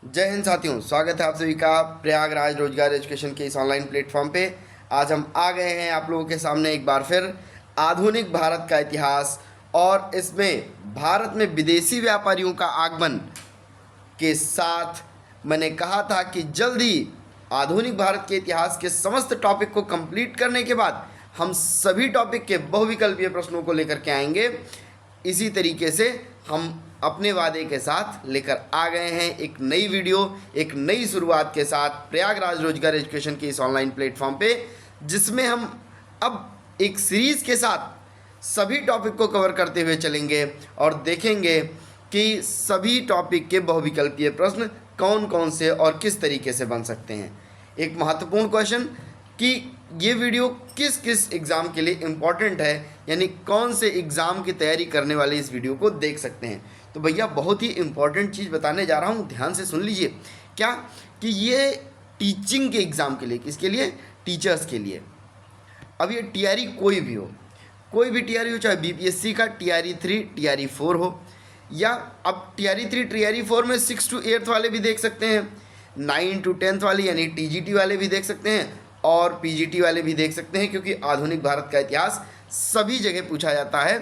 जय हिंद साथियों, स्वागत है आप सभी का प्रयागराज रोजगार एजुकेशन के इस ऑनलाइन प्लेटफॉर्म पे। आज हम आ गए हैं आप लोगों के सामने एक बार फिर आधुनिक भारत का इतिहास, और इसमें भारत में विदेशी व्यापारियों का आगमन के साथ मैंने कहा था कि जल्दी आधुनिक भारत के इतिहास के समस्त टॉपिक को कंप्लीट करने के बाद हम सभी टॉपिक के बहुविकल्पीय प्रश्नों को लेकर के आएंगे। इसी तरीके से हम अपने वादे के साथ लेकर आ गए हैं एक नई वीडियो, एक नई शुरुआत के साथ प्रयागराज रोजगार एजुकेशन के इस ऑनलाइन प्लेटफॉर्म पे, जिसमें हम अब एक सीरीज़ के साथ सभी टॉपिक को कवर करते हुए चलेंगे और देखेंगे कि सभी टॉपिक के बहुविकल्पीय प्रश्न कौन कौन से और किस तरीके से बन सकते हैं। एक महत्वपूर्ण क्वेश्चन कि ये वीडियो किस किस एग्ज़ाम के लिए इम्पॉर्टेंट है, यानी कौन से एग्ज़ाम की तैयारी करने वाले इस वीडियो को देख सकते हैं। तो भैया बहुत ही इम्पॉर्टेंट चीज़ बताने जा रहा हूँ, ध्यान से सुन लीजिए। क्या कि ये टीचिंग के एग्ज़ाम के लिए, किसके लिए? टीचर्स के लिए। अब ये टीआरई कोई भी हो, कोई भी टीआरई हो, चाहे बीपीएससी का टीआरई 3 टीआरई 4 हो, या अब टीआरई 3 टीआरई 4 में 6 to 8 वाले भी देख सकते हैं, 9 to 10 वाले यानी टीजीटी वाले भी देख सकते हैं, और पीजीटी वाले भी देख सकते हैं, क्योंकि आधुनिक भारत का इतिहास सभी जगह पूछा जाता है।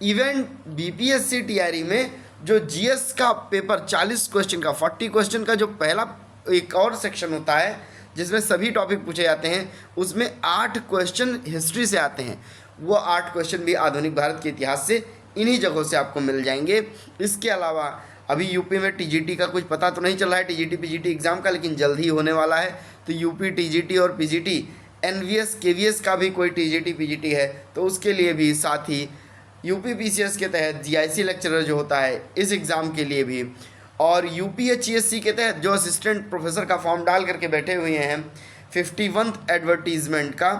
इवन बीपीएससी टीआरई में जो जीएस का पेपर 40 क्वेश्चन का, 40 क्वेश्चन का जो पहला एक और सेक्शन होता है जिसमें सभी टॉपिक पूछे जाते हैं, उसमें 8 क्वेश्चन हिस्ट्री से आते हैं। वो 8 क्वेश्चन भी आधुनिक भारत के इतिहास से इन्हीं जगहों से आपको मिल जाएंगे। इसके अलावा अभी यूपी में टीजीटी का कुछ पता तो नहीं चल रहा है, टीजीटी पीजीटी एग्ज़ाम का, लेकिन जल्द ही होने वाला है। तो यूपी टीजीटी और पीजीटी, एनवीएस केवीएस का भी कोई टीजीटी पीजीटी है तो उसके लिए भी, साथ ही यूपी पीसीएस के तहत जीआईसी लेक्चरर जो होता है इस एग्ज़ाम के लिए भी, और यूपीएचईएससी के तहत जो असिस्टेंट प्रोफेसर का फॉर्म डाल करके बैठे हुए हैं 51th एडवर्टीज़मेंट का,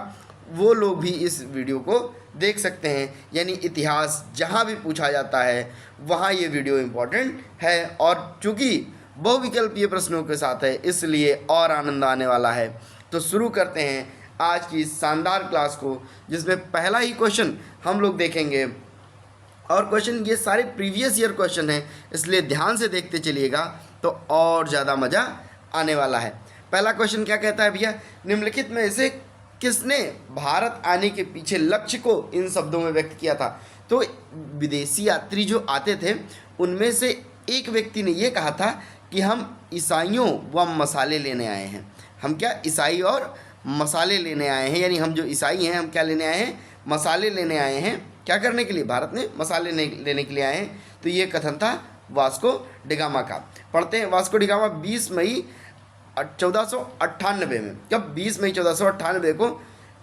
वो लोग भी इस वीडियो को देख सकते हैं। यानी इतिहास जहाँ भी पूछा जाता है वहाँ ये वीडियो इम्पोर्टेंट है, और चूँकि बहुविकल्पीय प्रश्नों के साथ है इसलिए और आनंद आने वाला है। तो शुरू करते हैं आज की इस शानदार क्लास को, जिसमें पहला ही क्वेश्चन हम लोग देखेंगे, और क्वेश्चन ये सारे प्रीवियस ईयर क्वेश्चन हैं, इसलिए ध्यान से देखते चलिएगा तो और ज़्यादा मज़ा आने वाला है। पहला क्वेश्चन क्या कहता है भैया? निम्नलिखित में से किसने भारत आने के पीछे लक्ष्य को इन शब्दों में व्यक्त किया था? तो विदेशी यात्री जो आते थे उनमें से एक व्यक्ति ने ये कहा था कि हम ईसाइयों व मसाले लेने आए हैं। हम क्या? ईसाई और मसाले लेने आए हैं, यानी हम जो ईसाई हैं हम क्या लेने आए हैं? मसाले लेने आए हैं। क्या करने के लिए? भारत में मसाले लेने के लिए आए हैं। तो ये कथन था वास्को डिगामा का। पढ़ते हैं, वास्को डिगामा 20 मई 1498 में, जब 20 मई 1498 को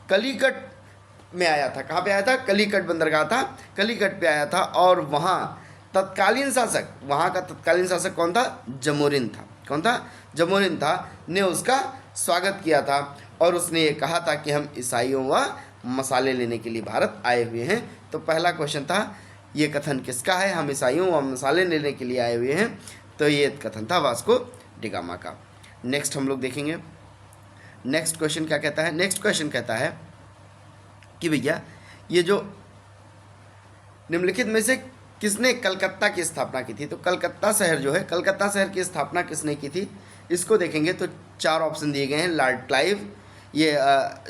कलिकट में आया था। कहाँ पे आया था? कलिकट बंदरगाह था, कलिकट पे आया था, और वहाँ तत्कालीन शासक, वहाँ का तत्कालीन शासक कौन था? जमोरिन था। कौन था? जमोरिन था, ने उसका स्वागत किया था, और उसने ये कहा था कि हम ईसाइयों व मसाले लेने के लिए भारत आए हुए हैं। तो पहला क्वेश्चन था, ये कथन किसका है? हम ईसाइयों व मसाले लेने के लिए आए हुए हैं। तो ये कथन था वास्को डिगामा का। नेक्स्ट हम लोग देखेंगे, नेक्स्ट क्वेश्चन क्या कहता है? नेक्स्ट क्वेश्चन कहता है कि भैया ये जो निम्नलिखित में से किसने कलकत्ता की स्थापना की थी? तो कलकत्ता शहर जो है, कलकत्ता शहर की स्थापना किसने की थी इसको देखेंगे। तो 4 ऑप्शन दिए गए हैं, लॉर्ड क्लाइव, ये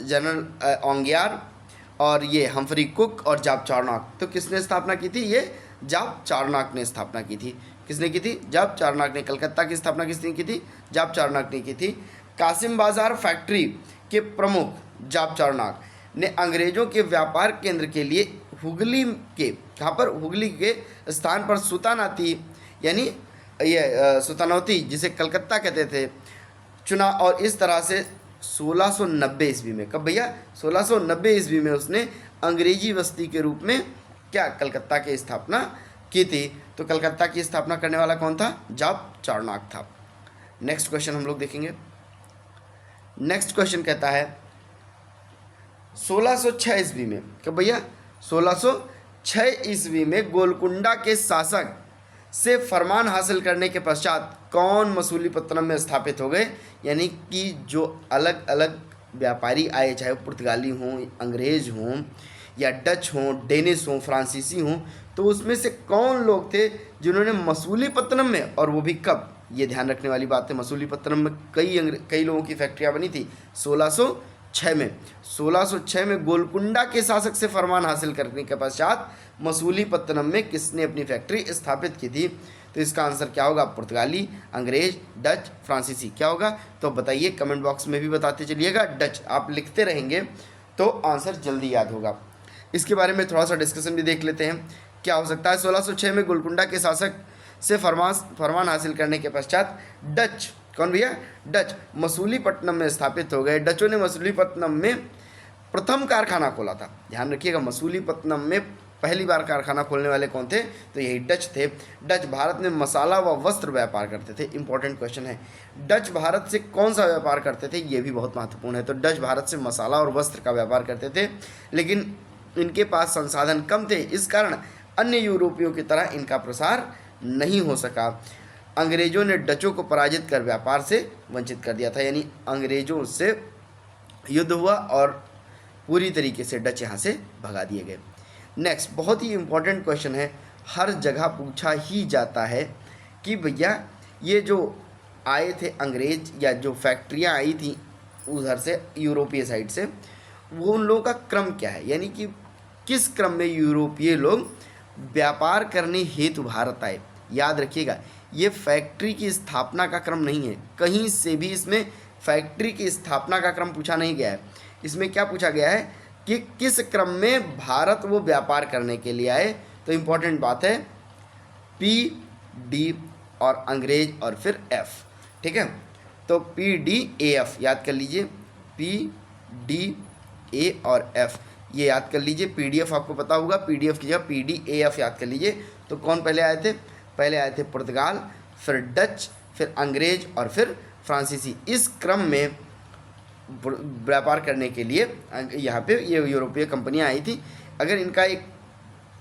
जनरल ओंगियार, और ये हम्फ्री कुक, और जाब चारनाक। तो किसने स्थापना की थी? ये जाब चारनाक ने स्थापना की थी। किसने की थी? जाब चारनाक ने। कलकत्ता की स्थापना किसने की थी? जाब चारनाक ने की थी। कासिम बाजार फैक्ट्री के प्रमुख जाब चारनाक ने अंग्रेजों के व्यापार केंद्र के लिए हुगली के, कहाँ पर? हुगली के स्थान पर सुतानाती, यानी ये सुतानौती जिसे कलकत्ता कहते थे, चुना, और इस तरह से 1690 ईस्वी में, कब भैया? 1690 ईस्वी में उसने अंग्रेजी बस्ती के रूप में क्या? कलकत्ता की स्थापना की थी। तो कलकत्ता की स्थापना करने वाला कौन था? जाब चारनाक था। नेक्स्ट क्वेश्चन हम लोग देखेंगे। नेक्स्ट क्वेश्चन कहता है 1606 ईस्वी में, कब भैया? 1606 ईस्वी में गोलकुंडा के शासक से फरमान हासिल करने के पश्चात कौन मसूलीपट्टनम में स्थापित हो गए? यानी कि जो अलग अलग व्यापारी आए, चाहे वो पुर्तगाली हों, अंग्रेज हों, या डच हों, डेनिश हों, फ्रांसीसी हों, तो उसमें से कौन लोग थे जिन्होंने मसूलीपट्टनम में, और वो भी कब? ये ध्यान रखने वाली बात है। मसूलीपट्टनम में कई लोगों की फैक्ट्रियाँ बनी थी 1606 में। 1606 में गोलकुंडा के शासक से फरमान हासिल करने के पश्चात मसूलीपट्टनम में किसने अपनी फैक्ट्री स्थापित की थी? तो इसका आंसर क्या होगा? पुर्तगाली, अंग्रेज, डच, फ्रांसीसी। क्या होगा तो बताइए, कमेंट बॉक्स में भी बताते चलिएगा। डच आप लिखते रहेंगे तो आंसर जल्दी याद होगा। इसके बारे में थोड़ा सा डिस्कशन भी देख लेते हैं, क्या हो सकता है। 1606 में गोलकुंडा के शासक से फरमान हासिल करने के पश्चात डच, कौन भैया? डच मसूलीपट्टनम में स्थापित हो गए। डचों ने मसूलीपट्टनम में प्रथम कारखाना खोला था। ध्यान रखिएगा, मसूलीपट्टनम में पहली बार कारखाना खोलने वाले कौन थे? तो यही डच थे। डच भारत में मसाला व वस्त्र व्यापार करते थे। इंपॉर्टेंट क्वेश्चन है, डच भारत से कौन सा व्यापार करते थे? ये भी बहुत महत्वपूर्ण है। तो डच भारत से मसाला और वस्त्र का व्यापार करते थे, लेकिन इनके पास संसाधन कम थे, इस कारण अन्य यूरोपियों की तरह इनका प्रसार नहीं हो सका। अंग्रेजों ने डचों को पराजित कर व्यापार से वंचित कर दिया था, यानी अंग्रेजों से युद्ध हुआ और पूरी तरीके से डच यहाँ से भगा दिए गए। नेक्स्ट बहुत ही इम्पोर्टेंट क्वेश्चन है, हर जगह पूछा ही जाता है कि भैया ये जो आए थे अंग्रेज, या जो फैक्ट्रियाँ आई थी उधर से यूरोपीय साइड से, वो उन लोगों का क्रम क्या है, यानी कि किस क्रम में यूरोपीय लोग व्यापार करने हेतु भारत आए। याद रखिएगा, ये फैक्ट्री की स्थापना का क्रम नहीं है, कहीं से भी इसमें फैक्ट्री की स्थापना का क्रम पूछा नहीं गया है। इसमें क्या पूछा गया है कि किस क्रम में भारत वो व्यापार करने के लिए आए। तो इम्पोर्टेंट बात है पी, डी और अंग्रेज और फिर एफ, ठीक है। तो पी, डी, ए, एफ याद कर लीजिए, पी, डी, ए और एफ ये याद कर लीजिए। पीडीएफ आपको पता होगा, पीडीएफ की जगह पीडीएफ याद कर लीजिए। तो कौन पहले आए थे? पहले आए थे पुर्तगाल, फिर डच, फिर अंग्रेज और फिर फ्रांसीसी। इस क्रम में व्यापार करने के लिए यहाँ पे ये यूरोपीय कंपनियाँ आई थी। अगर इनका एक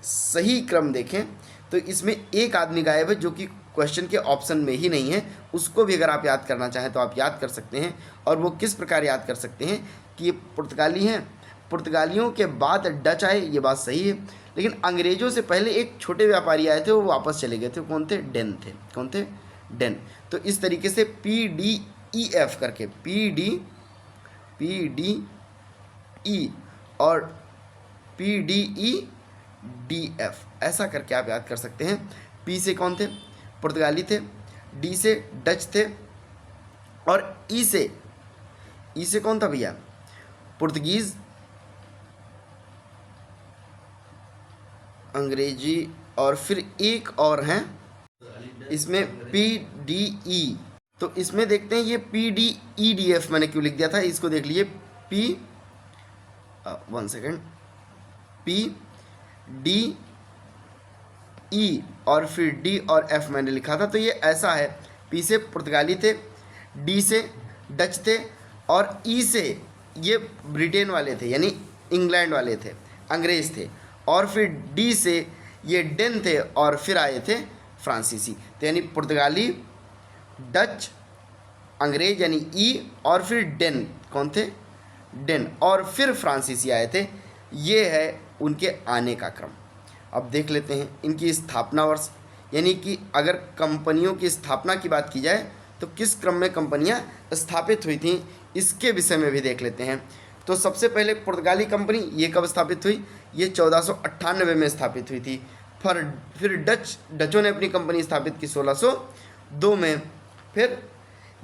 सही क्रम देखें तो इसमें एक आदमी गायब है जो कि क्वेश्चन के ऑप्शन में ही नहीं है। उसको भी अगर आप याद करना चाहें तो आप याद कर सकते हैं। और वो किस प्रकार याद कर सकते हैं कि ये पुर्तगाली हैं, पुर्तगालियों के बाद डच आए, ये बात सही है। लेकिन अंग्रेज़ों से पहले एक छोटे व्यापारी आए थे, वो वापस चले गए थे। कौन थे? डेन थे। कौन थे? डेन। तो इस तरीके से पी, डी, ई, एफ करके पी, डी, ई और पी, डी, ई, डी, एफ ऐसा करके आप याद कर सकते हैं। पी से कौन थे? पुर्तगाली थे। डी से डच थे। और ई से कौन था भैया? पुर्तगीज़, अंग्रेजी और फिर एक और हैं इसमें पी, डी, ई। तो इसमें देखते हैं ये पी, डी, ई, डी, एफ मैंने क्यों लिख दिया था, इसको देख लीजिए। पी, 1 सेकेंड, पी, डी, ई और फिर डी और एफ मैंने लिखा था। तो ये ऐसा है, पी से पुर्तगाली थे, डी से डच थे और ई से ये ब्रिटेन वाले थे, यानी इंग्लैंड वाले थे, अंग्रेज थे। और फिर डी से ये डेन थे और फिर आए थे फ्रांसीसी। तो यानी पुर्तगाली, डच, अंग्रेज यानी ई और फिर डेन। कौन थे? डेन। और फिर फ्रांसीसी आए थे। ये है उनके आने का क्रम। अब देख लेते हैं इनकी स्थापना वर्ष, यानी कि अगर कंपनियों की स्थापना की बात की जाए तो किस क्रम में कंपनियां स्थापित हुई थी, इसके विषय में भी देख लेते हैं। तो सबसे पहले पुर्तगाली कंपनी ये कब स्थापित हुई? ये 1498 में स्थापित हुई थी। फिर डचों ने अपनी कंपनी स्थापित की 1602 में। फिर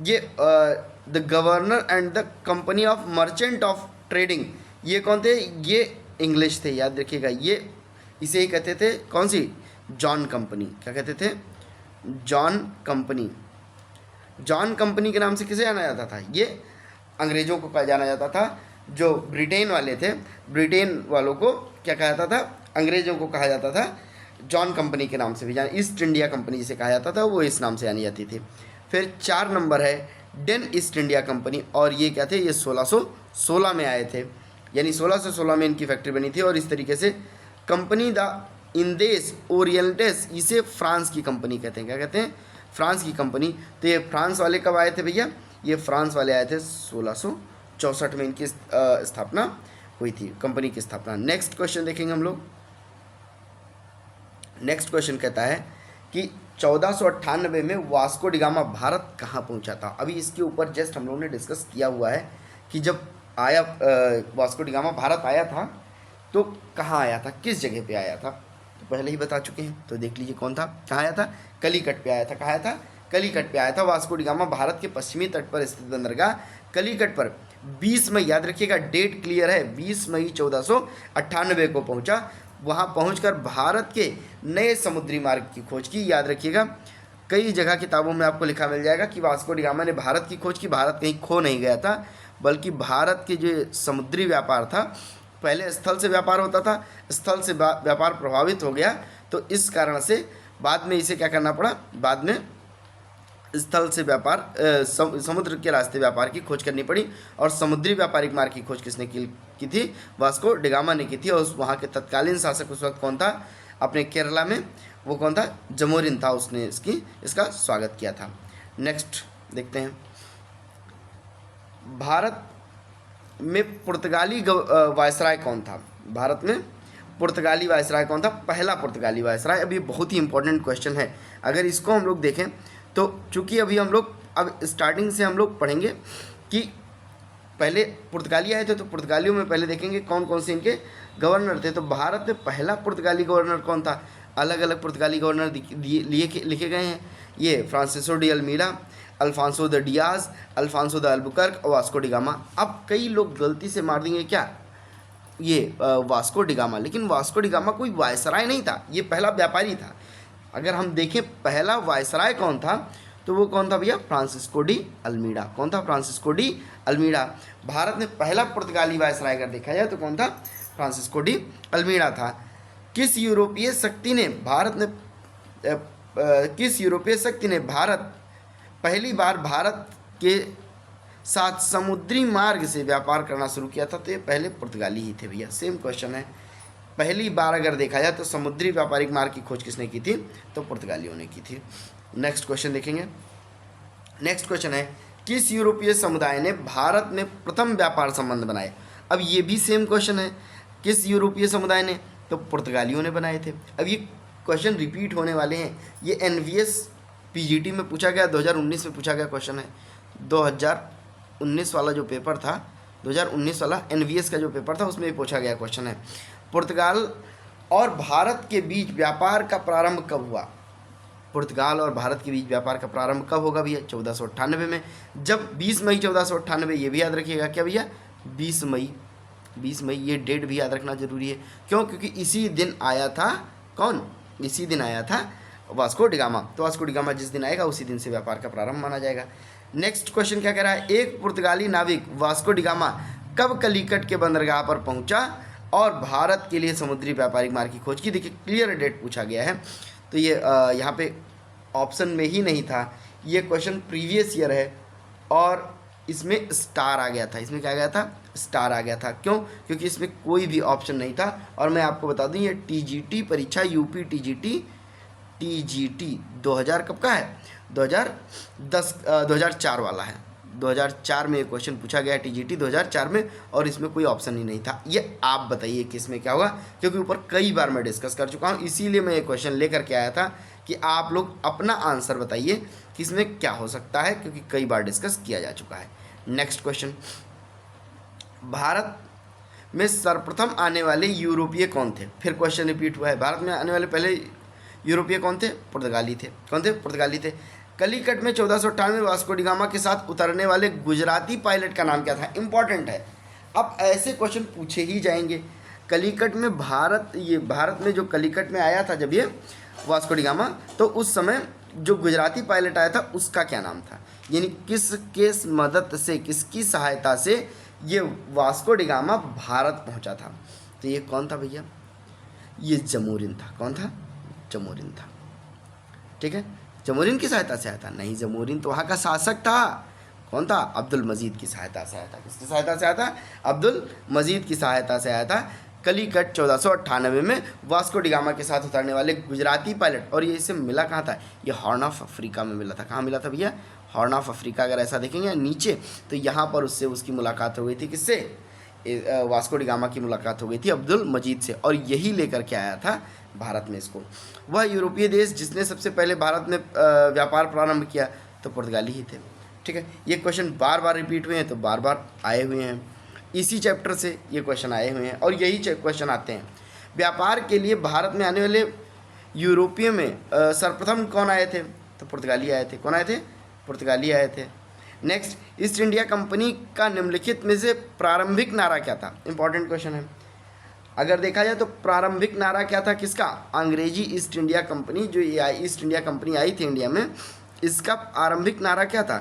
ये the governor and the company of merchant of trading, ये कौन थे? ये इंग्लिश थे, याद रखिएगा। ये इसे ही कहते थे, कौन सी? John company. क्या कहते थे? John company. जॉन कंपनी के नाम से किसे जाना जाता था? ये अंग्रेज़ों को कहा जाना जाता था। जो ब्रिटेन वाले थे, ब्रिटेन वालों को क्या कहा जाता था? अंग्रेज़ों को कहा जाता था जॉन कंपनी के नाम से भी, जाना ईस्ट इंडिया कंपनी जिसे कहा जाता था, वो इस नाम से जानी जाती थी। फिर 4 नंबर है डेन ईस्ट इंडिया कंपनी, और ये क्या थे? ये 1616 में आए थे, यानी 1616 में इनकी फैक्ट्री बनी थी। और इस तरीके से कंपनी द इंदेस ओरिएंटेस, इसे फ्रांस की कंपनी कहते हैं। क्या कहते हैं? फ्रांस की कंपनी। तो ये फ्रांस वाले कब आए थे भैया? ये फ्रांस वाले आए थे 1664 में इनकी स्थापना हुई थी, कंपनी की स्थापना। नेक्स्ट क्वेश्चन देखेंगे हम लोग। नेक्स्ट क्वेश्चन कहता है कि 1498 में वास्को डी गामा भारत कहाँ पहुँचा था? अभी इसके ऊपर जस्ट हम लोगों ने डिस्कस किया हुआ है कि जब आया वास्को डी गामा भारत आया था तो कहाँ आया था, किस जगह पे आया था, तो पहले ही बता चुके हैं। तो देख लीजिए कौन था, कहाँ आया था, कलीकट पे आया था। कहाँ आया था? कलीकट पे आया था। वास्को डी गामा भारत के पश्चिमी तट पर स्थित बंदरगाह कलीकट पर 20 मई, याद रखिएगा डेट क्लियर है, 20 मई 1498 को पहुंचा। वहां पहुंचकर भारत के नए समुद्री मार्ग की खोज की। याद रखिएगा कई जगह किताबों में आपको लिखा मिल जाएगा कि वास्को डी गामा ने भारत की खोज की। भारत कहीं खो नहीं गया था, बल्कि भारत के जो समुद्री व्यापार था, पहले स्थल से व्यापार होता था, स्थल से व्यापार प्रभावित हो गया, तो इस कारण से बाद में इसे क्या करना पड़ा, बाद में स्थल से व्यापार समुद्र के रास्ते व्यापार की खोज करनी पड़ी। और समुद्री व्यापारिक मार्ग की खोज किसने की थी? वास्को डी गामा ने की थी। और वहाँ के तत्कालीन शासक उस वक्त कौन था अपने केरला में? वो कौन था? जमोरिन था। उसने इसका स्वागत किया था। नेक्स्ट देखते हैं, भारत में पुर्तगाली वायसराय कौन था? भारत में पुर्तगाली वायसराय कौन था? पहला पुर्तगाली वायसराय। अब ये बहुत ही इंपॉर्टेंट क्वेश्चन है। अगर इसको हम लोग देखें तो चूँकि अभी हम लोग अब स्टार्टिंग से हम लोग पढ़ेंगे कि पहले पुर्तगाली आए थे, तो पुर्तगालियों में पहले देखेंगे कौन कौन से इनके गवर्नर थे। तो भारत में पहला पुर्तगाली गवर्नर कौन था? अलग अलग पुर्तगाली गवर्नर लिखे गए हैं। ये Francisco de Almeida, Alfonso de Diaz, Alfonso de Albuquerque और वास्को डी गामा। अब कई लोग गलती से मार देंगे क्या, ये वास्को डी गामा, लेकिन वास्को डी गामा कोई वायसराय नहीं था, ये पहला व्यापारी था। अगर हम देखें पहला वायसराय कौन था, तो वो कौन था भैया? Francisco de Almeida. कौन था? Francisco de Almeida. भारत में पहला पुर्तगाली वायसराय अगर देखा जाए तो कौन था? फ्रांसिस्को डी अल्मीडा था। किस यूरोपीय शक्ति ने पहली बार भारत के साथ समुद्री मार्ग से व्यापार करना शुरू किया था? तो ये पहले पुर्तगाली ही थे भैया। सेम क्वेश्चन है, पहली बार अगर देखा जाए तो समुद्री व्यापारिक मार्ग की खोज किसने की थी? तो पुर्तगालियों ने की थी। नेक्स्ट क्वेश्चन देखेंगे। नेक्स्ट क्वेश्चन है, किस यूरोपीय समुदाय ने भारत में प्रथम व्यापार संबंध बनाए? अब ये भी सेम क्वेश्चन है, किस यूरोपीय समुदाय ने? तो पुर्तगालियों ने बनाए थे। अब ये क्वेश्चन रिपीट होने वाले हैं। ये NVS PGT में पूछा गया, 2019 में पूछा गया क्वेश्चन है। 2019 वाला जो पेपर था, 2019 वाला NVS का जो पेपर था, उसमें पूछा गया क्वेश्चन है। पुर्तगाल और भारत के बीच व्यापार का प्रारंभ कब हुआ? पुर्तगाल और भारत के बीच व्यापार का प्रारंभ कब होगा भैया? 1498 में, जब 20 मई 1498, ये भी याद रखिएगा क्या भैया? 20 मई, ये डेट भी याद रखना जरूरी है। क्यों? क्योंकि इसी दिन आया था कौन? इसी दिन आया था वास्को डी गामा। तो वास्को डी गामा जिस दिन आएगा उसी दिन से व्यापार का प्रारंभ माना जाएगा। नेक्स्ट क्वेश्चन क्या कह रहा है, एक पुर्तगाली नाविक वास्को डी गामा कब कलीकट के बंदरगाह पर पहुंचा और भारत के लिए समुद्री व्यापारिक मार्ग की खोज की? देखिए क्लियर डेट पूछा गया है, तो ये यहाँ पे ऑप्शन में ही नहीं था। ये क्वेश्चन प्रीवियस ईयर है और इसमें स्टार आ गया था। इसमें क्या आ गया था? स्टार आ गया था। क्यों? क्योंकि इसमें कोई भी ऑप्शन नहीं था। और मैं आपको बता दूं, ये TGT परीक्षा यूपी TGT 2000 कब का है? 2004 वाला है। 2004 में ये क्वेश्चन पूछा गया TGT 2004 में, और इसमें कोई ऑप्शन ही नहीं था। ये आप बताइए कि इसमें क्या होगा, क्योंकि ऊपर कई बार मैं डिस्कस कर चुका हूँ, इसीलिए मैं ये क्वेश्चन लेकर के आया था कि आप लोग अपना आंसर बताइए कि इसमें क्या हो सकता है, क्योंकि कई बार डिस्कस किया जा चुका है। नेक्स्ट क्वेश्चन, भारत में सर्वप्रथम आने वाले यूरोपीय कौन थे? फिर क्वेश्चन रिपीट हुआ है। भारत में आने वाले पहले यूरोपीय कौन थे? पुर्तगाली थे। कौन थे? पुर्तगाली थे। कलीकट में 1498 वास्को डी गामा के साथ उतरने वाले गुजराती पायलट का नाम क्या था? इंपॉर्टेंट है, अब ऐसे क्वेश्चन पूछे ही जाएंगे। कलीकट में भारत में जो कलीकट में आया था जब ये वास्को डी गामा, तो उस समय जो गुजराती पायलट आया था उसका क्या नाम था? यानी किसके मदद से, किसकी सहायता से ये वास्को डी गामा भारत पहुंचा था? तो ये कौन था भैया? ये जमोरिन था। कौन था? जमोरिन था। ठीक है, जमोरिन की सहायता से आया था? नहीं, जमोरिन तो वहाँ का शासक था। कौन था? अब्दुल मजीद की सहायता से आया था। किसकी सहायता से आया था? अब्दुल मजीद की सहायता से आया था। कलीकट 1498 में वास्को डी गामा के साथ उतरने वाले गुजराती पायलट, और ये इससे मिला कहाँ था? ये हॉर्न ऑफ अफ्रीका में मिला था। कहाँ मिला था भैया? Horn of Africa. अगर ऐसा देखेंगे नीचे तो यहाँ पर उससे उसकी मुलाकात हो गई थी। किससे? वास्को डी गामा की मुलाकात हो गई थी अब्दुल मजीद से, और यही लेकर के आया था भारत में इसको। वह यूरोपीय देश जिसने सबसे पहले भारत में व्यापार प्रारंभ किया, तो पुर्तगाली ही थे। ठीक है, ये क्वेश्चन बार बार रिपीट हुए हैं, तो बार बार आए हुए हैं, इसी चैप्टर से ये क्वेश्चन आए हुए हैं, और यही क्वेश्चन आते हैं। व्यापार के लिए भारत में आने वाले यूरोपीय में सर्वप्रथम कौन आए थे, तो पुर्तगाली आए थे। कौन आए थे? पुर्तगाली आए थे। नेक्स्ट, ईस्ट इंडिया कंपनी का निम्नलिखित में से प्रारंभिक नारा क्या था? इंपॉर्टेंट क्वेश्चन है। अगर देखा जाए तो प्रारंभिक नारा क्या था किसका? अंग्रेजी ईस्ट इंडिया कंपनी, जो ईस्ट इंडिया कंपनी आई थी इंडिया में, इसका आरंभिक नारा क्या था?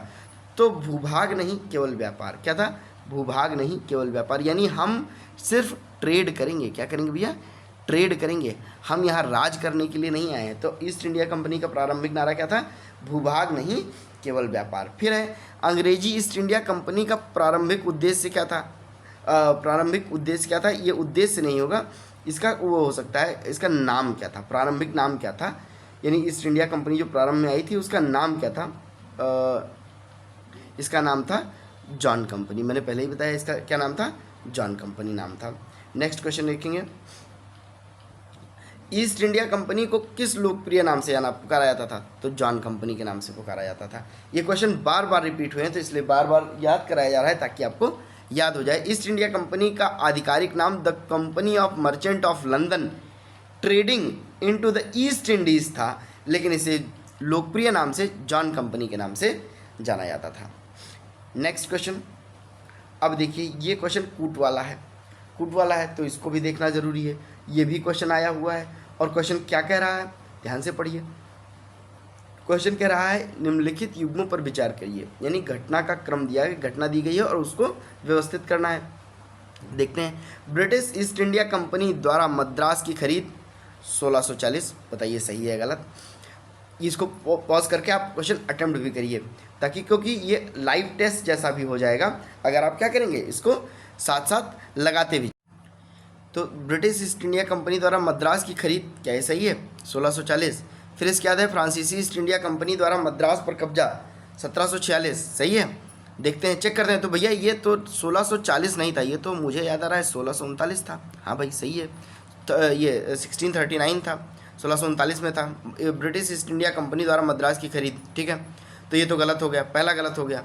तो भूभाग नहीं केवल व्यापार। क्या था? भूभाग नहीं केवल व्यापार, यानी हम सिर्फ ट्रेड करेंगे। क्या करेंगे भैया? ट्रेड करेंगे, हम यहाँ राज करने के लिए नहीं आए हैं। तो ईस्ट इंडिया कंपनी का प्रारंभिक नारा क्या था? भूभाग नहीं केवल व्यापार। फिर है, अंग्रेजी ईस्ट इंडिया कंपनी का प्रारंभिक उद्देश्य क्या था? प्रारंभिक उद्देश्य क्या था? ये उद्देश्य नहीं होगा, इसका वो हो सकता है, इसका नाम क्या था? प्रारंभिक नाम क्या था? यानी ईस्ट इंडिया कंपनी जो प्रारंभ में आई थी उसका नाम क्या था? इसका नाम था जॉन कंपनी। मैंने पहले ही बताया इसका क्या नाम था? जॉन कंपनी नाम था। नेक्स्ट क्वेश्चन देखेंगे, ईस्ट इंडिया कंपनी को किस लोकप्रिय नाम से पुकारा जाता था? तो जॉन कंपनी के नाम से पुकारा जाता था। ये क्वेश्चन बार बार रिपीट हुए हैं, तो इसलिए बार बार याद कराया जा रहा है ताकि आपको याद हो जाए। ईस्ट इंडिया कंपनी का आधिकारिक नाम the company of merchant of London trading into the east Indies था, लेकिन इसे लोकप्रिय नाम से जॉन कंपनी के नाम से जाना जाता था। नेक्स्ट क्वेश्चन, अब देखिए ये क्वेश्चन कूट वाला है। कूट वाला है तो इसको भी देखना ज़रूरी है। ये भी क्वेश्चन आया हुआ है, और क्वेश्चन क्या कह रहा है? ध्यान से पढ़िए। क्वेश्चन कह रहा है निम्नलिखित युग्मों पर विचार करिए, यानी घटना का क्रम दिया है, घटना दी गई है और उसको व्यवस्थित करना है। देखते हैं, ब्रिटिश ईस्ट इंडिया कंपनी द्वारा मद्रास की खरीद 1640। बताइए सही है गलत? इसको पॉज करके आप क्वेश्चन अटेम्प्ट भी करिए, ताकि क्योंकि ये लाइव टेस्ट जैसा भी हो जाएगा अगर आप क्या करेंगे, इसको साथ साथ लगाते भी। तो ब्रिटिश ईस्ट इंडिया कंपनी द्वारा मद्रास की खरीद क्या है? सही है, 1640। फिर इसके बाद है फ्रांसीसी ईस्ट इंडिया कंपनी द्वारा मद्रास पर कब्जा 1746। सही है, देखते हैं, चेक करते हैं। तो भैया ये तो 1640 नहीं था, ये तो मुझे याद आ रहा है 1639 था। हाँ भाई सही है, तो ये 1639 था, 1639 में था ब्रिटिश ईस्ट इंडिया कंपनी द्वारा मद्रास की खरीद। ठीक है, तो ये तो गलत हो गया, पहला गलत हो गया,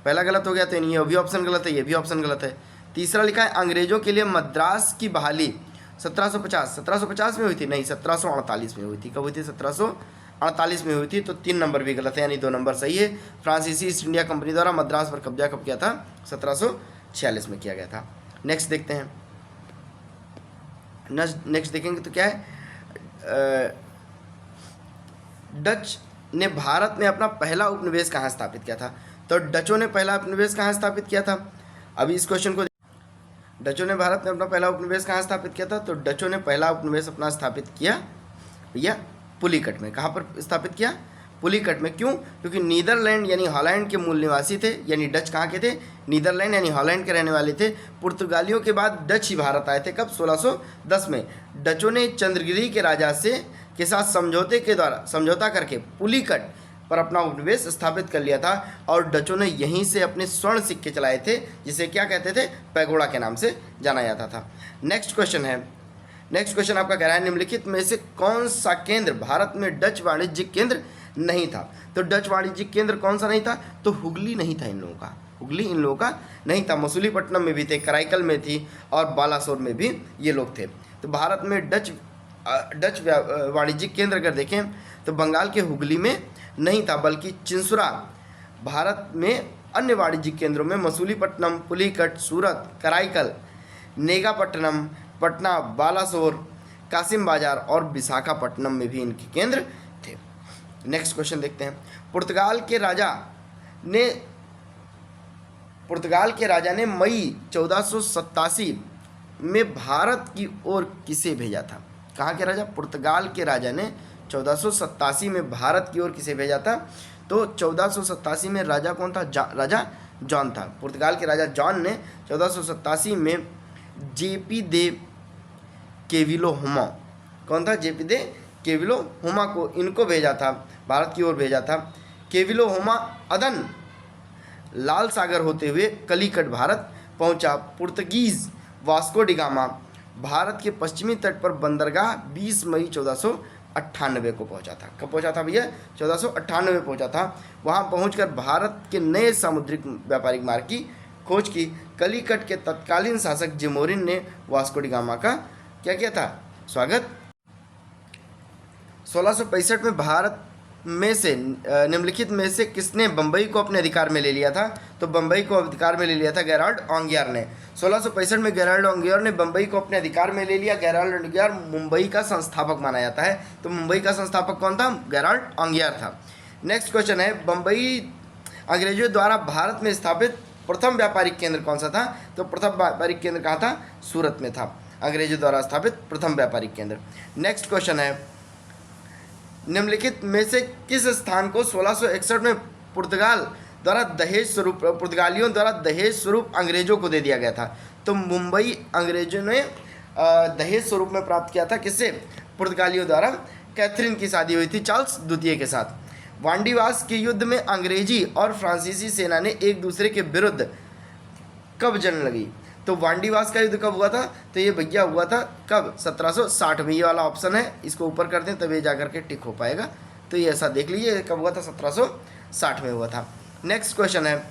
पहला गलत हो गया, तो ये भी ऑप्शन गलत है, ये भी ऑप्शन गलत है। तीसरा लिखा है अंग्रेजों के लिए मद्रास की बहाली 1750 में हुई थी? नहीं, 1748 में हुई थी। कब हुई थी? 1748 में हुई थी। तो 3 नंबर भी गलत है, यानी 2 नंबर सही है। फ्रांसीसी ईस्ट इंडिया कंपनी द्वारा मद्रास पर कब्जा कब किया था? 1746 में किया गया था। नेक्स्ट देखते हैं, नेक्स्ट देखेंगे तो क्या है, डच ने भारत में अपना पहला उपनिवेश कहाँ स्थापित किया था? तो डचों ने पहला उपनिवेश कहाँ स्थापित किया था? अभी इस क्वेश्चन को, डचों ने भारत में अपना पहला उपनिवेश कहाँ स्थापित किया था? तो डचों ने पहला उपनिवेश अपना स्थापित किया भैया पुलिकट में। कहाँ पर स्थापित किया? पुलिकट में। क्यों? क्योंकि नीदरलैंड यानी हॉलैंड के मूल निवासी थे, यानी डच कहाँ के थे? नीदरलैंड यानी हॉलैंड के रहने वाले थे। पुर्तगालियों के बाद डच ही भारत आए थे। कब? 1610 में। डचों ने चंद्रगिरी के राजा के साथ समझौता करके पुलिकट पर अपना उपनिवेश स्थापित कर लिया था, और डचों ने यहीं से अपने स्वर्ण सिक्के चलाए थे, जिसे क्या कहते थे? पैगोडा के नाम से जाना जाता था। नेक्स्ट क्वेश्चन है, नेक्स्ट क्वेश्चन आपका कह रहा है निम्नलिखित में से कौन सा केंद्र भारत में डच वाणिज्यिक केंद्र नहीं था? तो डच वाणिज्यिक केंद्र कौन सा नहीं था? तो हुगली नहीं था इन लोगों का, हुगली इन लोगों का नहीं था। मसूलीपट्टनम में भी थे, कराईकल में थी, और बालासोर में भी ये लोग थे। तो भारत में डच वाणिज्यिक केंद्र अगर देखें तो बंगाल के हुगली में नहीं था, बल्कि चिंसुरा। भारत में अन्य वाणिज्यिक केंद्रों में मसूलीपट्टनम, पुलिकट, सूरत, कराईकल, नेगापट्टनम, पटना, बालासोर, कासिम बाजार और विशाखापट्टनम में भी इनके केंद्र थे। नेक्स्ट क्वेश्चन देखते हैं, पुर्तगाल के राजा ने मई 1487 में भारत की ओर किसे भेजा था? कहाँ के राजा? पुर्तगाल के राजा ने 1487 में भारत की ओर किसे भेजा था? तो 1487 में राजा कौन था? राजा जॉन था। पुर्तगाल के राजा जॉन ने 1487 में जेपी दे केविलोहुमा, कौन था? जेपी दे केविलोहुमा को इनको भेजा था, भारत की ओर भेजा था। केविलोहुमा अदन लाल सागर होते हुए कलिकट भारत पहुंचा। Portuguese Vasco D gamma Bharat के पश्चिमी तट पर बंदरगाह 20 मई 1498 को पहुंचा था। कब पहुंचा था भैया? 1498 में पहुंचा था। वहां पहुंचकर भारत के नए सामुद्रिक व्यापारिक मार्ग की खोज की। कलिकट के तत्कालीन शासक जिमोरिन ने वास्को डी गामा का क्या किया था? स्वागत। 1665 में भारत में से निम्नलिखित में से किसने बम्बई को अपने अधिकार में ले लिया था? तो बम्बई को अधिकार में ले लिया था गेराल्ड ओंगियार ने। 1665 में गेराल्ड ओंगियार ने बम्बई को अपने अधिकार में ले लिया। गेराल्ड ओंगियार मुंबई का संस्थापक माना जाता है। तो मुंबई का संस्थापक कौन था? गेराल्ड ओंगियार था। नेक्स्ट क्वेश्चन है, बम्बई अंग्रेजों द्वारा भारत में स्थापित प्रथम व्यापारिक केंद्र कौन सा था? तो प्रथम व्यापारिक केंद्र कहाँ था? सूरत में था, अंग्रेजों द्वारा स्थापित प्रथम व्यापारिक केंद्र। नेक्स्ट क्वेश्चन है, निम्नलिखित में से किस स्थान को 1661 में पुर्तगालियों द्वारा दहेज स्वरूप अंग्रेजों को दे दिया गया था? तो मुंबई अंग्रेजों ने दहेज स्वरूप में प्राप्त किया था। किससे? पुर्तगालियों द्वारा। कैथरीन की शादी हुई थी चार्ल्स द्वितीय के साथ। वांडीवास के युद्ध में अंग्रेजी और फ्रांसीसी सेना ने एक दूसरे के विरुद्ध कब जंग लगी? तो वांडीवास का युद्ध कब हुआ था? तो ये भैया हुआ था कब? 1760 में। ये वाला ऑप्शन है, इसको ऊपर कर दें तब ये जाकर के टिक हो पाएगा। तो ये ऐसा देख लीजिए कब हुआ था? 1760 में हुआ था। नेक्स्ट क्वेश्चन है,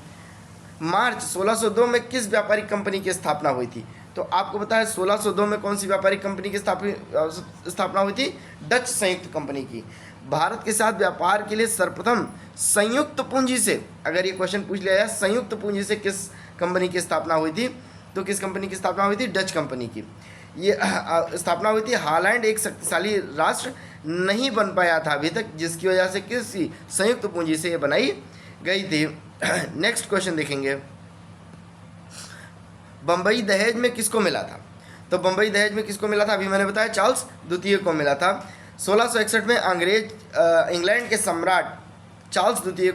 मार्च 1602 में किस व्यापारिक कंपनी की स्थापना हुई थी? तो आपको पता है 1602 में कौन सी व्यापारिक कंपनी की स्थापना हुई थी? डच संयुक्त कंपनी की। भारत के साथ व्यापार के लिए सर्वप्रथम संयुक्त पूंजी से, अगर ये क्वेश्चन पूछ लिया जाए संयुक्त पूंजी से किस कंपनी की स्थापना हुई थी? तो किस कंपनी की स्थापना हुई थी? डच कंपनी की। ये स्थापना हुई थी। हॉलैंड एक शक्तिशाली राष्ट्र नहीं बन पाया था अभी तक, जिसकी वजह से किसी संयुक्त पूंजी से ये बनाई गई थी। नेक्स्ट क्वेश्चन देखेंगे, बम्बई दहेज में किसको मिला था? तो बम्बई दहेज में किसको मिला था? अभी मैंने बताया चार्ल्स द्वितीय को मिला था। 1661 में इंग्लैंड के सम्राट चार्ल्स द्वितीय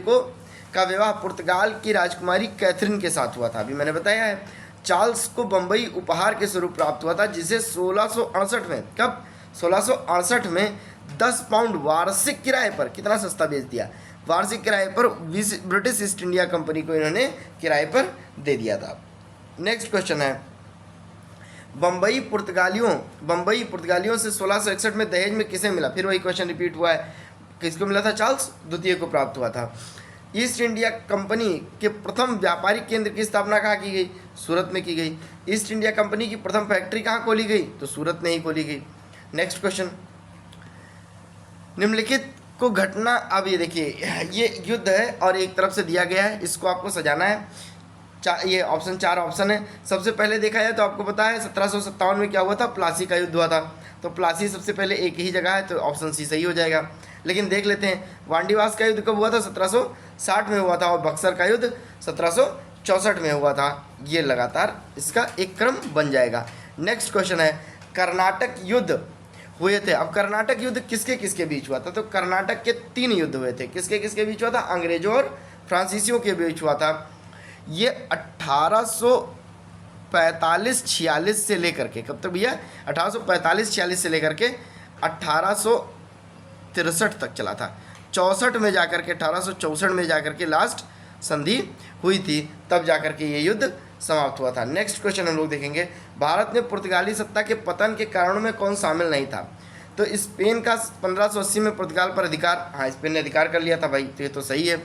का विवाह पुर्तगाल की राजकुमारी कैथरीन के साथ हुआ था। अभी मैंने बताया है। चार्ल्स को बम्बई उपहार के स्वरूप प्राप्त हुआ था, जिसे 1668 में, कब? 1668 में 10 पाउंड वार्षिक किराए पर, कितना सस्ता बेच दिया? वार्षिक किराए पर ब्रिटिश ईस्ट इंडिया कंपनी को इन्होंने किराए पर दे दिया था। नेक्स्ट क्वेश्चन है, बम्बई पुर्तगालियों से 1661 में दहेज में किसे मिला? फिर वही क्वेश्चन रिपीट हुआ है। किसको मिला था? चार्ल्स द्वितीय को प्राप्त हुआ था। ईस्ट इंडिया कंपनी के प्रथम व्यापारिक केंद्र की स्थापना कहाँ की गई? सूरत में की गई। ईस्ट इंडिया कंपनी की प्रथम फैक्ट्री कहाँ खोली गई? तो सूरत में ही खोली गई। नेक्स्ट क्वेश्चन, निम्नलिखित को घटना, अब ये देखिए ये युद्ध है और एक तरफ से दिया गया है, इसको आपको सजाना है। ये ऑप्शन 4 ऑप्शन है। सबसे पहले देखा जाए तो आपको पता है 1757 में क्या हुआ था? प्लासी का युद्ध हुआ था। तो प्लासी सबसे पहले एक ही जगह है, तो ऑप्शन सी सही हो जाएगा। लेकिन देख लेते हैं, वांडीवास का युद्ध कब हुआ था? 1760 में हुआ था। और बक्सर का युद्ध 1764 में हुआ था। ये लगातार इसका एक क्रम बन जाएगा। नेक्स्ट क्वेश्चन है, कर्नाटक युद्ध हुए थे। अब कर्नाटक युद्ध किसके किसके बीच हुआ था? तो कर्नाटक के 3 युद्ध हुए थे। किसके किसके बीच हुआ था? अंग्रेजों और फ्रांसीसियों के बीच हुआ था। ये 1845-46 से लेकर के, कब तक भैया? 1845-46 से लेकर के 1863 तक चला था। 64 में जाकर के, 1864 में जाकर के लास्ट संधि हुई थी, तब जाकर के ये युद्ध समाप्त हुआ था। नेक्स्ट क्वेश्चन हम लोग देखेंगे, भारत में पुर्तगाली सत्ता के पतन के कारणों में कौन शामिल नहीं था? तो स्पेन का 1580 में पुर्तगाल पर अधिकार, हाँ स्पेन ने अधिकार कर लिया था भाई, तो ये तो सही है।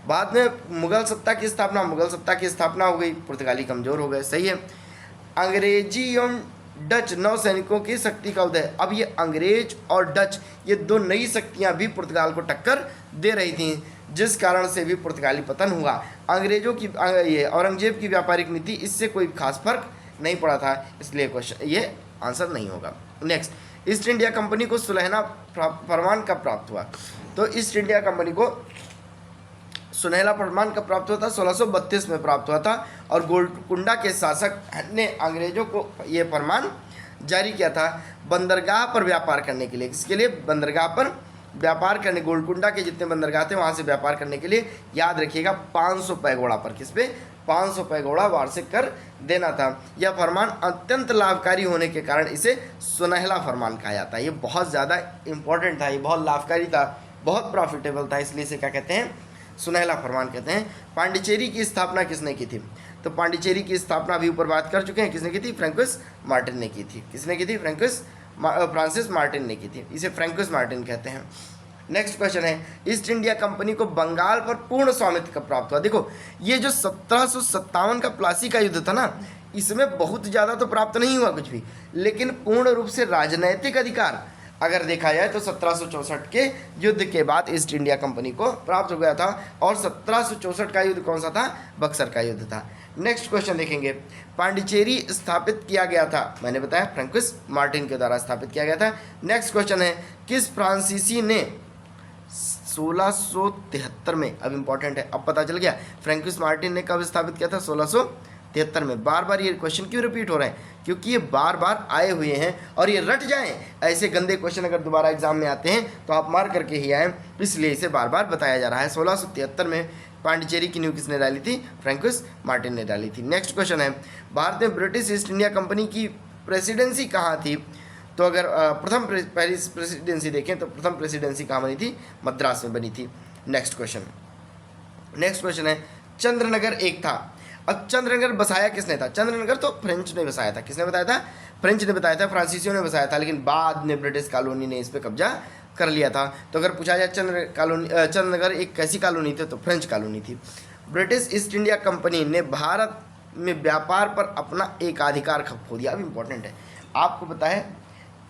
बाद में मुगल सत्ता की स्थापना हो गई, पुर्तगाली कमज़ोर हो गए, सही है। अंग्रेजी एवं डच नौ सैनिकों की शक्ति का उदय, अब ये अंग्रेज और डच ये 2 नई शक्तियां भी पुर्तगाल को टक्कर दे रही थीं, जिस कारण से भी पुर्तगाली पतन हुआ। अंग्रेजों की ये औरंगजेब की व्यापारिक नीति, इससे कोई खास फर्क नहीं पड़ा था, इसलिए क्वेश्चन ये आंसर नहीं होगा। नेक्स्ट, ईस्ट इंडिया कंपनी को सुलहना फरमान कब प्राप्त हुआ? तो ईस्ट इंडिया कंपनी को सुनहला फरमान कब प्राप्त हुआ था? 1632 में प्राप्त हुआ था। और गोलकुंडा के शासक ने अंग्रेजों को ये फरमान जारी किया था बंदरगाह पर व्यापार करने के लिए। किसके लिए? बंदरगाह पर व्यापार करने, गोलकुंडा के जितने बंदरगाह थे वहाँ से व्यापार करने के लिए। याद रखिएगा 500 पैगोड़ा पर, किस पे? 500 पैगोड़ा वार्षिक कर देना था। यह फरमान अत्यंत लाभकारी होने के कारण इसे सुनहला फरमान कहा जाता है। ये बहुत ज़्यादा इम्पोर्टेंट था, ये बहुत लाभकारी था, बहुत प्रॉफिटेबल था, इसलिए इसे क्या कहते हैं? सुनहला फरमान कहते हैं। पांडिचेरी की स्थापना किसने की थी? तो पांडिचेरी की स्थापना अभी ऊपर बात कर चुके हैं, किसने की थी? फ्रैंकोइस मार्टिन ने की थी। किसने की थी? फ्रांसिस मार्टिन ने की थी। इसे फ्रैंकोइस मार्टिन कहते हैं। नेक्स्ट क्वेश्चन है, ईस्ट इंडिया कंपनी को बंगाल पर पूर्ण स्वामित्व कब प्राप्त हुआ? देखो, ये जो 1757 का प्लासी का युद्ध था ना, इसमें बहुत ज़्यादा तो प्राप्त नहीं हुआ कुछ भी, लेकिन पूर्ण रूप से राजनैतिक अधिकार अगर देखा जाए तो 1764 के युद्ध के बाद ईस्ट इंडिया कंपनी को प्राप्त हो गया था। और 1764 का युद्ध कौन सा था? बक्सर का युद्ध था। नेक्स्ट क्वेश्चन देखेंगे, पांडिचेरी स्थापित किया गया था, मैंने बताया फ्रैंकोइस मार्टिन के द्वारा स्थापित किया गया था। नेक्स्ट क्वेश्चन है, किस फ्रांसीसी ने 1673 में, अब इंपॉर्टेंट है, अब पता चल गया फ्रैंकोइस मार्टिन ने कब स्थापित किया था? 1673 में। बार बार ये क्वेश्चन क्यों रिपीट हो रहे हैं? क्योंकि ये बार बार आए हुए हैं और ये रट जाएं, ऐसे गंदे क्वेश्चन अगर दोबारा एग्जाम में आते हैं तो आप मार करके ही आएँ, इसलिए इसे बार बार बताया जा रहा है। 1673 में पांडिचेरी की नींव किसने डाली थी? फ्रैंकोइस मार्टिन ने डाली थी। नेक्स्ट क्वेश्चन है, भारत में ब्रिटिश ईस्ट इंडिया कंपनी की प्रेसिडेंसी कहाँ थी? तो अगर प्रथम पहली प्रेसिडेंसी देखें तो प्रथम प्रेसिडेंसी कहाँ बनी थी? मद्रास में बनी थी। नेक्स्ट क्वेश्चन है, चंद्रनगर एक था, अब चंद्रनगर बसाया किसने था? चंद्रनगर तो फ्रेंच ने बसाया था। किसने बताया था? फ्रेंच ने बताया था, फ्रांसीसियों ने बसाया था, लेकिन बाद में ब्रिटिश कॉलोनी ने इस पर कब्जा कर लिया था। तो अगर पूछा जाए चंद्रनगर एक कैसी कॉलोनी थी, तो फ्रेंच कॉलोनी थी। ब्रिटिश ईस्ट इंडिया कंपनी ने भारत में व्यापार पर अपना एकाधिकार खो दिया। अब इम्पोर्टेंट है, आपको पता है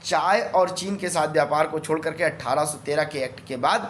चाय और चीन के साथ व्यापार को छोड़ करके 1813 के एक्ट के बाद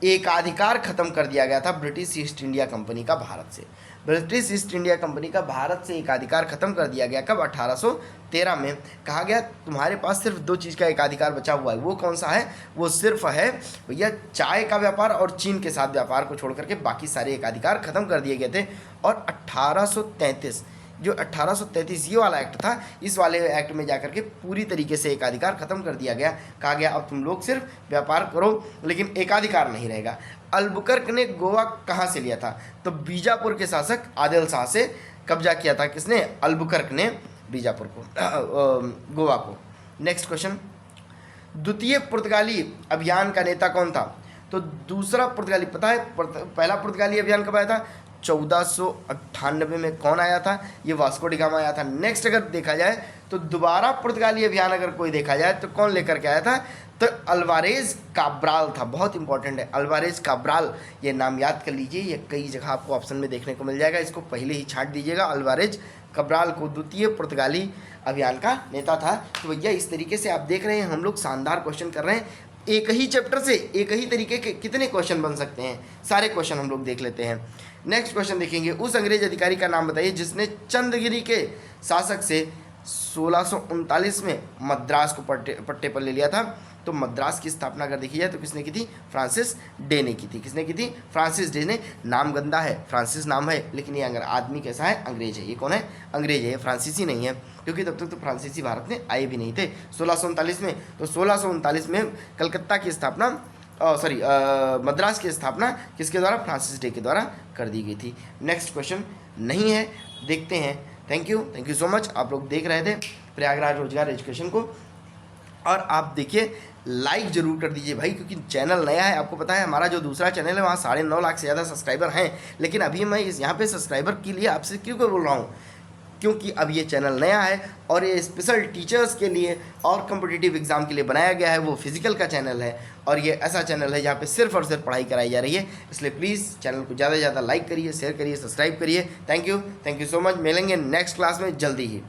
एकाधिकार खत्म कर दिया गया था ब्रिटिश ईस्ट इंडिया कंपनी का भारत से। ब्रिटिश ईस्ट इंडिया कंपनी का भारत से एकाधिकार खत्म कर दिया गया कब? 1813 में। कहा गया तुम्हारे पास सिर्फ दो चीज़ का एकाधिकार बचा हुआ है, वो कौन सा है? वो सिर्फ है भैया चाय का व्यापार और चीन के साथ व्यापार को छोड़ करके बाकी सारे एकाधिकार खत्म कर दिए गए थे। और 1833 जो 1833 ये वाला एक्ट था, इस वाले एक्ट में जाकर के पूरी तरीके से एकाधिकार खत्म कर दिया गया। कहा गया अब तुम लोग सिर्फ व्यापार करो लेकिन एकाधिकार नहीं रहेगा। अल्बुकर्क ने गोवा कहाँ से लिया था? तो बीजापुर के शासक आदिल शाह से कब्जा किया था। किसने? अल्बुकर्क ने बीजापुर को, गोवा को। नेक्स्ट क्वेश्चन, द्वितीय पुर्तगाली अभियान का नेता कौन था? तो दूसरा पुर्तगाली, पता है पहला पुर्तगाली अभियान कब आया था? 1498 में। कौन आया था? ये वास्को डी गामा आया था। नेक्स्ट अगर देखा जाए तो दोबारा पुर्तगाली अभियान अगर कोई देखा जाए तो कौन लेकर के आया था? तो अल्वारेज काब्राल था। बहुत इंपॉर्टेंट है अल्वारेज काब्राल, ये नाम याद कर लीजिए, ये कई जगह आपको ऑप्शन में देखने को मिल जाएगा, इसको पहले ही छांट दीजिएगा। अल्वारेज काब्राल को द्वितीय पुर्तगाली अभियान का नेता था। तो भैया इस तरीके से आप देख रहे हैं हम लोग शानदार क्वेश्चन कर रहे हैं। एक ही चैप्टर से एक ही तरीके के कितने क्वेश्चन बन सकते हैं, सारे क्वेश्चन हम लोग देख लेते हैं। नेक्स्ट क्वेश्चन देखेंगे, उस अंग्रेज अधिकारी का नाम बताइए जिसने चंद्रगिरी के शासक से 1639 में मद्रास को पट्टे पर ले लिया था। तो मद्रास की स्थापना अगर देखी जाए तो किसने की थी? फ्रांसिस डे ने की थी। किसने की थी? फ्रांसिस डे ने। नाम गंदा है, फ्रांसिस नाम है, लेकिन ये अगर आदमी कैसा है? अंग्रेज है। ये कौन है? अंग्रेज है, ये फ्रांसीसी नहीं है, क्योंकि तब तक तो फ्रांसीसी भारत में आए भी नहीं थे 1639 में। तो 1639 में कलकत्ता की स्थापना मद्रास की स्थापना किसके द्वारा? फ्रांसिस डे के द्वारा कर दी गई थी। नेक्स्ट क्वेश्चन नहीं है, देखते हैं। Thank you so much. आप लोग देख रहे थे प्रयागराज रोजगार एजुकेशन को, और आप देखिए लाइक ज़रूर कर दीजिए भाई, क्योंकि चैनल नया है। आपको पता है हमारा जो दूसरा चैनल है वहाँ 9.5 लाख से ज़्यादा सब्सक्राइबर हैं, लेकिन अभी मैं यहाँ पे सब्सक्राइबर के लिए आपसे क्यों बोल रहा हूँ? क्योंकि अब ये चैनल नया है और ये स्पेशल टीचर्स के लिए और कॉम्पिटिटिव एग्ज़ाम के लिए बनाया गया है। वो फिजिकल का चैनल है और ये ऐसा चैनल है जहाँ पे सिर्फ और सिर्फ पढ़ाई कराई जा रही है। इसलिए प्लीज़ चैनल को ज़्यादा से ज़्यादा लाइक करिए, शेयर करिए, सब्सक्राइब करिए। Thank you so much. मिलेंगे नेक्स्ट क्लास में जल्दी ही।